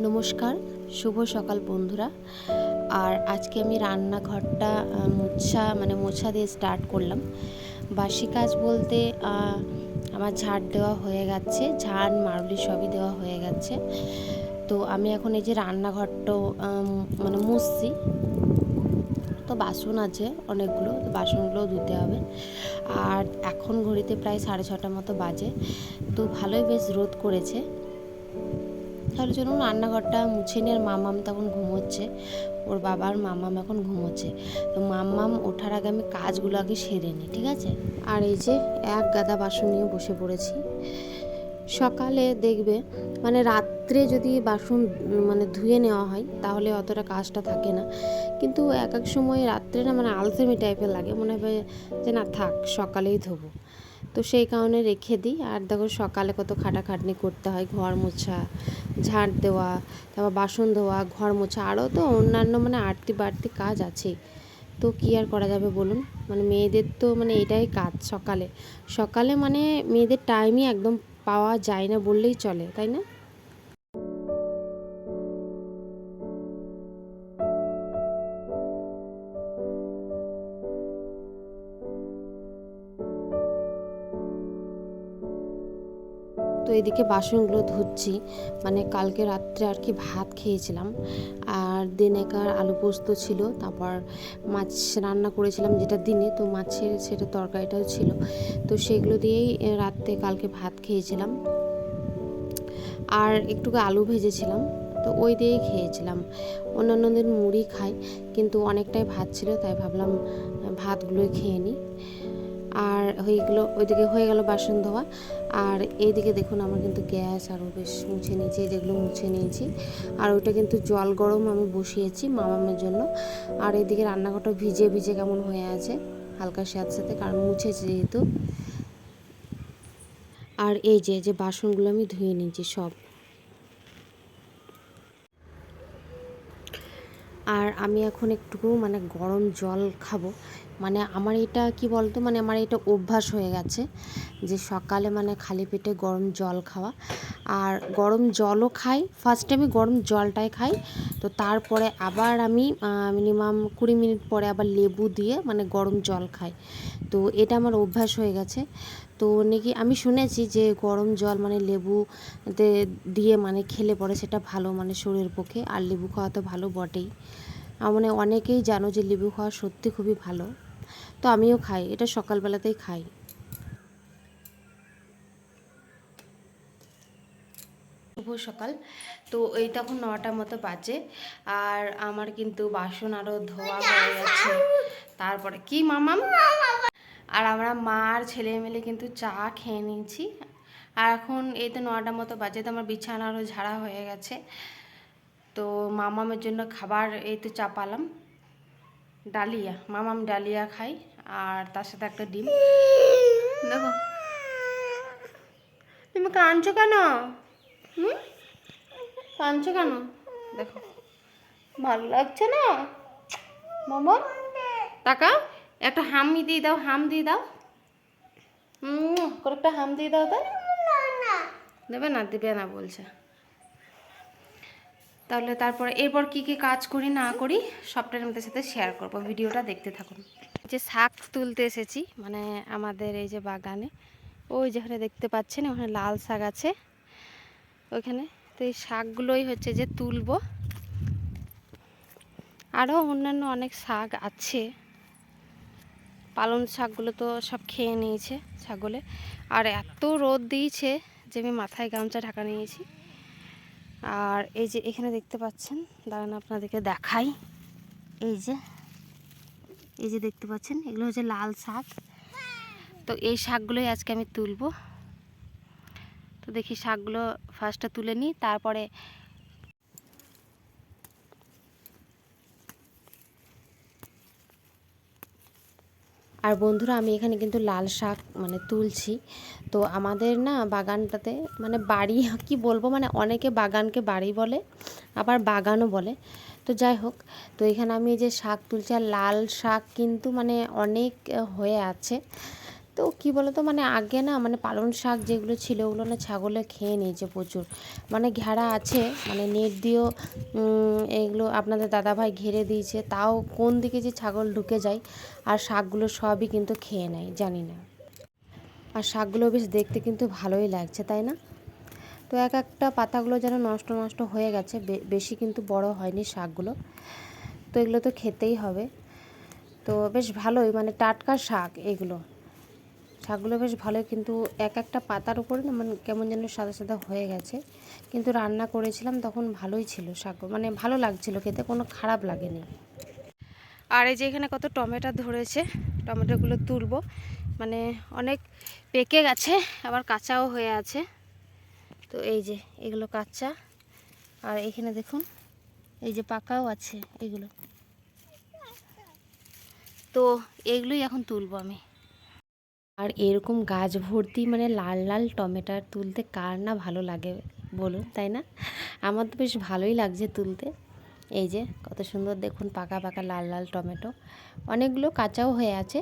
নমস্কার, শুভ সকাল বন্ধুরা। আর আজকে আমি রান্নাঘরটা মোছা দিয়ে স্টার্ট করলাম। বাসি কাজ বলতে আমার ঝাড় দেওয়া হয়ে গেছে, ঝাড় মারুলি সবই দেওয়া হয়ে গেছে। তো আমি এখন এই যে রান্নাঘরটাও মুছছি। তো বাসন আছে অনেকগুলো, তো বাসনগুলোও ধুতে হবে। আর এখন ঘড়িতে প্রায় 6:30 মতো বাজে। তো ভালোই বেশ রোদ করেছে। তাহলে চলুন রান্নাঘরটা মুছে নিয়ে। আর মাম্মাম তখন ঘুমোচ্ছে, ওর বাবার মাম্মাম এখন ঘুমোচ্ছে। তো মাম্মাম ওঠার আগে আমি কাজগুলো আগে সেরে নিই, ঠিক আছে? আর এই যে এক গাদা বাসন নিয়ে বসে পড়েছি। সকালে দেখবে রাত্রে যদি বাসন ধুয়ে নেওয়া হয় তাহলে অতটা কাজটা থাকে না, কিন্তু এক এক সময় রাত্রে না আলসেমি টাইপের লাগে, মনে হয় যে না থাক সকালেই ধোবো। তো সেই কারণে রেখে দিই। আর দেখো সকালে কত খাটাখাটনি করতে হয়, ঘর মোছা, ঝাড় দেওয়া, তারপর বাসন ধোয়া, ঘর মোছা, আরও তো অন্যান্য আড়তি বাড়তি কাজ আছেই। তো কী আর করা যাবে বলুন, মেয়েদের তো এটাই কাজ। সকালে সকালে মেয়েদের টাইমই একদম পাওয়া যায় না বললেই চলে, তাই না? তো এদিকে বাসনগুলো ধুচ্ছি। কালকে রাত্রে আর কি ভাত খেয়েছিলাম, আর দিনেকার আলু পোস্ত ছিল, তারপর মাছ রান্না করেছিলাম যেটা দিনে, তো মাছের সেটা তরকারিটাও ছিল। তো সেগুলো দিয়েই রাত্রে কালকে ভাত খেয়েছিলাম, আর একটু আলু ভেজেছিলাম, তো ওই দিয়েই খেয়েছিলাম। অন্যান্য দিন মুড়ি খাই, কিন্তু অনেকটাই ভাত ছিল, তাই ভাবলাম ভাতগুলোই খেয়ে নিই। আর ওইদিকে হয়ে গেল বাসন ধোয়া। আর এইদিকে দেখুন আমার কিন্তু গ্যাস আরও বেশ মুছে নিয়েছি, যেগুলো মুছে নিয়েছি। আর ওইটা কিন্তু জল গরম আমি বসিয়েছি মামামের জন্য। আর এইদিকে রান্নাঘরটা ভিজে ভিজে কেমন হয়ে আছে, হালকা স্যাঁতস্যাঁতে, কারণ মুছেছি যেহেতু। আর এই যে বাসনগুলো আমি ধুয়ে নিয়েছি সব। আর আমি এখন একটু গরম জল খাবো। আমার এটা কি বলতো, আমার এটা অভ্যাস হয়ে গেছে যে সকালে খালি পেটে গরম জল খাওয়া। আর গরম জলও খাই, ফার্স্টে আমি গরম জলটাই খাই, তো তারপরে আবার আমি মিনিমাম 20 মিনিট পরে আবার লেবু দিয়ে গরম জল খাই। তো এটা আমার অভ্যাস হয়ে গেছে। তো নাকি আমি শুনেছি যে গরম জল লেবু দিয়ে খেলে পরে সেটা ভালো, শরীরের পক্ষে। আর লেবু খাওয়া তো ভালো বটেই। অনেকেই জানো যে লেবু খাওয়া সত্যি খুবই ভালো। তো আমিও খাই, এটা সকালবেলাতেই খাই। শুভ সকাল। তো এই তখন 9টার মতো বাজে, আর আমার কিন্তু বাসন আরও ধোয়া হয়ে গেছে। তারপরে কি মামাম, আর আমরা মা আর ছেলে মিলে কিন্তু চা খেয়ে নিয়েছি। আর এখন এই তো 9টার মতো বাজে, তো আমার বিছানা আরও ঝাড়া হয়ে গেছে। তো মামামের জন্য খাবার এই তো চাপালাম, ডালিয়া, মামাম ডালিয়া খাই, আর তার সাথে একটা ডিম। দেখো তুমি কাঁদছো কেন? কাঁদছো কেন? দেখো ভালো লাগছে না মামা? টাকা একটা হামি দিয়ে দাও, হাম দিয়ে দাও, করে একটা হাম দিয়ে দাও। তো দেবে না, দেবে না বলছে। তাহলে তারপরে এরপর কি কি কাজ করি না করি সবটাই আমাদের সাথে শেয়ার করব, ভিডিওটা দেখতে থাকুন। যে শাক তুলতে এসেছি আমাদের এই যে বাগানে, ওই যেখানে দেখতে পাচ্ছেন ওখানে লাল শাক আছে ওইখানে। তো এই শাকগুলোই হচ্ছে যে তুলবো। আরও অন্যান্য অনেক শাক আছে, পালং শাকগুলো তো সব খেয়ে নিয়েছে ছাগলে। আর এত রোদ দিয়েছে যে আমি মাথায় গামছা ঢাকা নিয়েছি। আর এই যে এখানে দেখতে পাচ্ছেন, দাঁড়ান আপনাদেরকে দেখাই। এই যে দেখতে পাচ্ছেন এগুলো হচ্ছে লাল শাক। তো এই শাকগুলোই আজকে আমি তুলবো। তো দেখি শাকগুলো ফার্স্টে তুলে নিই, তারপরে আর বন্ধুরা আমি এখানে কিন্তু লাল শাক তুলছি। তো আমাদের না বাগানটাতে বাড়ি কি বলবো, অনেকে বাগানকে বাড়ি বলে, আবার বাগানও বলে। তো যাই হোক, তো এখানে আমি এই যে শাক তুলছি, আর লাল শাক কিন্তু অনেক হয়ে আছে। তো কী বলো তো, মানে আগে না মানে পালং শাক যেগুলো ছিল ওগুলো না ছাগলে খেয়ে নিয়েছে প্রচুর, মানে ঘেরা আছে, মানে নেট দিয়েও এগুলো আপনাদের দাদাভাই ঘিরে দিয়েছে, তাও কোন দিকে যে ছাগল ঢুকে যায়, আর শাকগুলো সবই কিন্তু খেয়ে নেয়, জানি না। আর শাকগুলো বেশ দেখতে কিন্তু ভালোই লাগছে, তাই না? তো এক একটা পাতাগুলো যেন নষ্ট নষ্ট হয়ে গেছে, বেশি কিন্তু বড় হয়নি শাকগুলো। তো এগুলো তো খেতেই হবে। তো বেশ ভালোই, মানে টাটকা শাক এগুলো, শাকগুলো বেশ ভালোই, কিন্তু এক একটা পাতার উপরে না মানে কেমন যেন সাদা সাদা হয়ে গেছে। কিন্তু রান্না করেছিলাম তখন ভালোই ছিল শাক, মানে ভালো লাগছিল খেতে, কোনো খারাপ লাগেনি। আর এই যে এখানে কত টমেটো ধরেছে, টমেটোগুলো তুলবো, মানে অনেক পেকে গেছে, আবার কাঁচাও হয়ে আছে। তো এই যে এগুলো কাঁচা, আর এখানে দেখুন এই যে পাকাও আছে এগুলো। তো এগুলোই এখন তুলবো আমি। আর এরকম গাছ ভর্তি মানে লাল লাল টমেটো তুলতে কার না ভালো লাগে বলুন, তাই না? আমার তো বেশ ভালোই লাগছে তুলতে। এই যে কত সুন্দর দেখুন, পাকা পাকা লাল লাল টমেটো, অনেকগুলো কাঁচাও হয়ে আছে।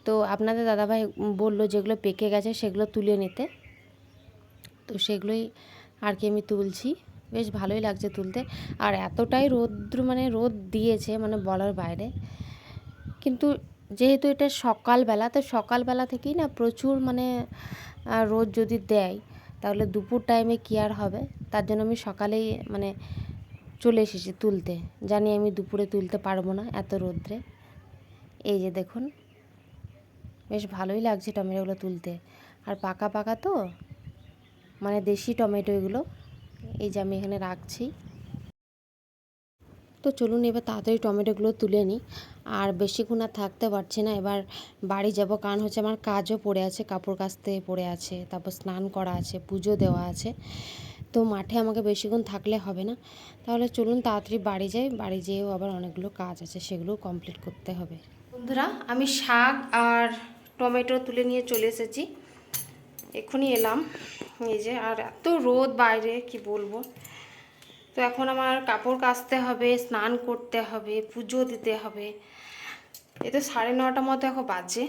তো আপনাদের দাদাভাই বললো যেগুলো পেকে গেছে সেগুলো তুলে নিতে, তো সেগুলোই আর কি আমি তুলছি। বেশ ভালোই লাগছে তুলতে। আর এতটাই রৌদ্র, মানে রোদ দিয়েছে মানে বলার বাইরে। কিন্তু যেহেতু এটা সকালবেলা, তো সকালবেলা থেকেই না প্রচুর মানে রোদ যদি দেয় তাহলে দুপুর টাইমে কী আর হবে, তার জন্য আমি সকালেই মানে চলে এসেছি তুলতে। জানি আমি দুপুরে তুলতে পারবো না এত রোদ্রে। এই যে দেখুন বেশ ভালোই লাগছে টমেটোগুলো তুলতে, আর পাকা পাকা তো, মানে দেশি টমেটো এগুলো। এই যে আমি এখানে রাখছি। তো চলুন এবার তাড়াতাড়ি টমেটোগুলো তুলে নিই, আর বেশিক্ষণ আর থাকতে পারছি না, এবার বাড়ি যাব। কারণ হচ্ছে আমার কাজও পড়ে আছে, কাপড় কাচতে পড়ে আছে, তারপর স্নান করা আছে, পুজো দেওয়া আছে। তো মাঠে আমাকে বেশিক্ষণ থাকলে হবে না। তাহলে চলুন তাড়াতাড়ি বাড়ি যাই, বাড়ি যেয়েও আবার অনেকগুলো কাজ আছে, সেগুলোও কমপ্লিট করতে হবে। বন্ধুরা, আমি শাক আর টমেটো তুলে নিয়ে চলে এসেছি, এক্ষুনি এলাম। এই যে, আর এত রোদ বাইরে কি বলবো। তো এখন আমার কাপড় কাচতে হবে, স্নান করতে হবে, পুজো দিতে হবে। এই তো 9:30 মতো এখন বাজে।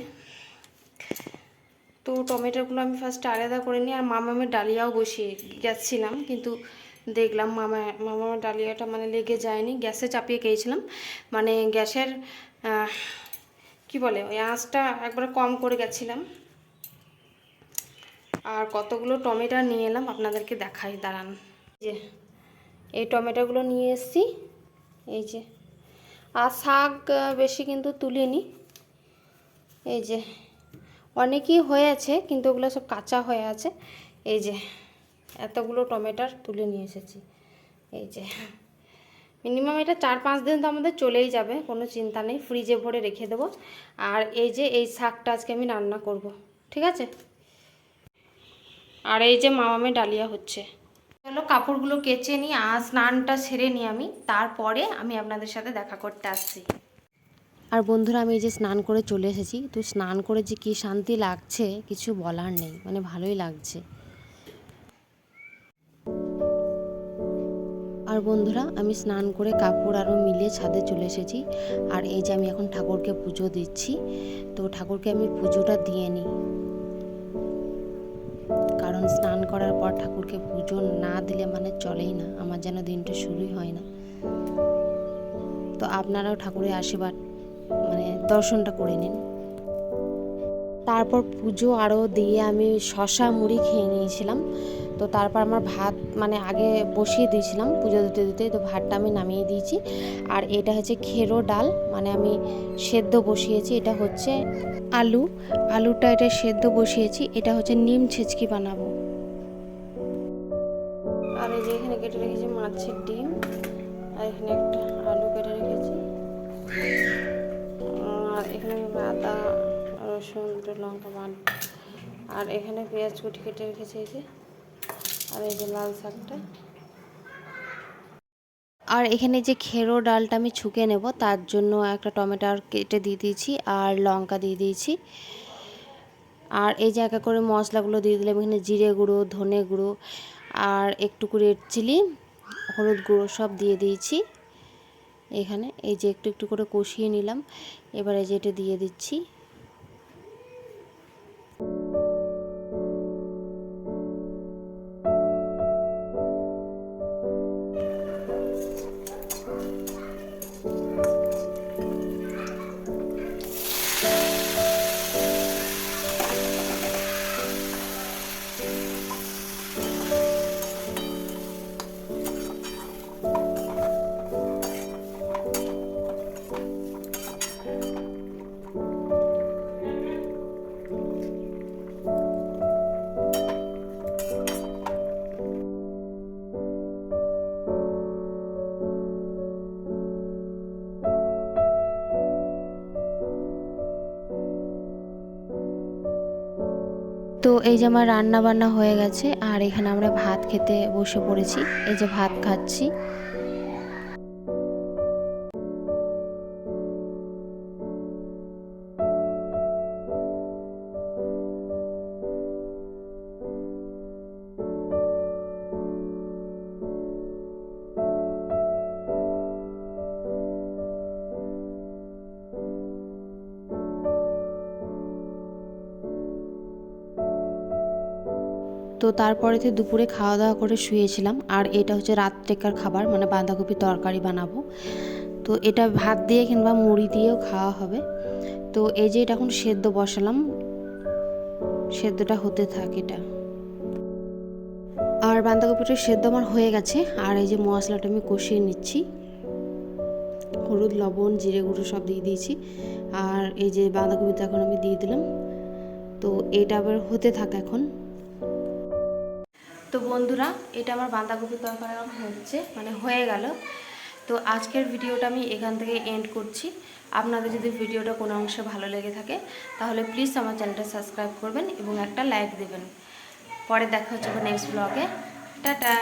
তো টমেটোগুলো আমি ফার্স্টে আলাদা করে নিই, আর মামামের ডালিয়াও বসিয়ে গেছিলাম, কিন্তু দেখলাম মামামের ডালিয়াটা মানে লেগে যায়নি, গ্যাসে চাপিয়ে খেয়েছিলাম, মানে গ্যাসের কি বলে ওই আঁচটা একবারে কম করে গেছিলাম। আর কতগুলো টমেটো নিয়ে এলাম, আপনাদেরকে দেখাই, দাঁড়ান। যে এই টমেটোগুলো নিয়ে এসেছি, এই যে। আর শাক বেশি কিন্তু তুলিনি, এই যে অনেকই হয়ে আছে, কিন্তু ওগুলো সব কাঁচা হয়ে আছে। এই যে এতগুলো টমেটোর তুলে নিয়ে এসেছি। এই যে মিনিমাম এটা 4-5 দিন তো আমাদের চলেই যাবে, কোনো চিন্তা নেই, ফ্রিজে ভরে রেখে দেবো। আর এই যে এই শাকটা আজকে আমি রান্না করব, ঠিক আছে। আর এই যে মামামের ডালিয়া হচ্ছে। চলো কাপড়গুলো কেচে নিই, আর স্নানটা সেরে নিই আমি, তারপরে আমি আপনাদের সাথে দেখা করতে আসছি। আর বন্ধুরা, আমি এই যে স্নান করে চলে এসেছি, তো স্নান করে যে কী শান্তি লাগছে কিছু বলার নেই, মানে ভালোই লাগছে। আর বন্ধুরা, আমি স্নান করে কাপড় আরও মিলিয়ে ছাদে চলে এসেছি। আর এই যে আমি এখন ঠাকুরকে পুজো দিচ্ছি, তো ঠাকুরকে আমি পুজোটা দিয়ে নিই, কারণ স্নান করার পর ঠাকুরকে পুজো না দিলে মানে চলেই না, আমার যেন দিনটা শুরুই হয় না। তো আপনারাও ঠাকুরের আশীর্বাদ মানে দর্শনটা করে নিন। তারপর পুজো আরও দিয়ে আমি শশা মুড়ি খেয়ে নিয়েছিলাম। তো তারপর আমার ভাত মানে আগে বসিয়ে দিয়েছিলাম পুজো দিতে দিতে, তো ভাতটা আমি নামিয়ে দিয়েছি। আর এটা হচ্ছে খেরো ডাল, মানে আমি সেদ্ধ বসিয়েছি। এটা হচ্ছে আলুটা এটা সেদ্ধ বসিয়েছি। এটা হচ্ছে নিম ছেচকি বানাবো। আর এই যে এখানে কেটে রেখেছি মাছের ডিম, আর এখানে একটা আলু কেটে রেখেছি, আর এখানে আদা রসুন লঙ্কা বাটা, আর এখানে পেঁয়াজ কুটি কেটে রেখেছি এই যে, আর এই যে লাল শাকটা। আর এখানে যে খেরো ডালটা আমি ছুঁকে নেব, তার জন্য একটা টমেটো কেটে দিয়ে দিয়েছি, আর লঙ্কা দিয়ে দিয়েছি। আর এই যে একা করে মশলাগুলো দিয়ে দিলাম, এখানে জিরে গুঁড়ো, ধনে গুঁড়ো, আর একটু রেড চিলি, হলুদ গুঁড়ো সব দিয়ে দিয়েছি এখানে। এই যে একটু একটু করে কষিয়ে নিলাম, এবার এই যে এটা দিয়ে দিচ্ছি। এই যে আমার রান্না বান্না হয়ে গেছে, আর এখানে আমরা ভাত খেতে বসে পড়েছি। এই যে ভাত খাচ্ছি। তো তারপরে তো দুপুরে খাওয়া দাওয়া করে শুয়েছিলাম। আর এটা হচ্ছে রাত্রেকার খাবার, মানে বাঁধাকপি তরকারি বানাবো। তো এটা ভাত দিয়ে কিংবা মুড়ি দিয়েও খাওয়া হবে। তো এই যে এটা এখন সেদ্ধ বসালাম, সেদ্ধটা হতে থাকে এটা। আর বাঁধাকপিটা সেদ্ধ আমার হয়ে গেছে। আর এই যে মশলাটা আমি কষিয়ে নিচ্ছি, হলুদ লবণ জিরে গুঁড়ো সব দিয়ে দিয়েছি। আর এই যে বাঁধাকপিটা এখন আমি দিয়ে দিলাম। তো এটা আবার হতে থাকে এখন। তো বন্ধুরা, এটা আমার বাঁধাকপি তরকারি হচ্ছে, মানে হয়ে গেল। তো আজকের ভিডিওটা আমি এখান থেকে এন্ড করছি। আপনাদের যদি ভিডিওটা কোনো অংশে ভালো লেগে থাকে তাহলে প্লিজ আমার চ্যানেলটা সাবস্ক্রাইব করবেন এবং একটা লাইক দেবেন। পরে দেখা হচ্ছে নেক্সট ব্লগে। টাটা।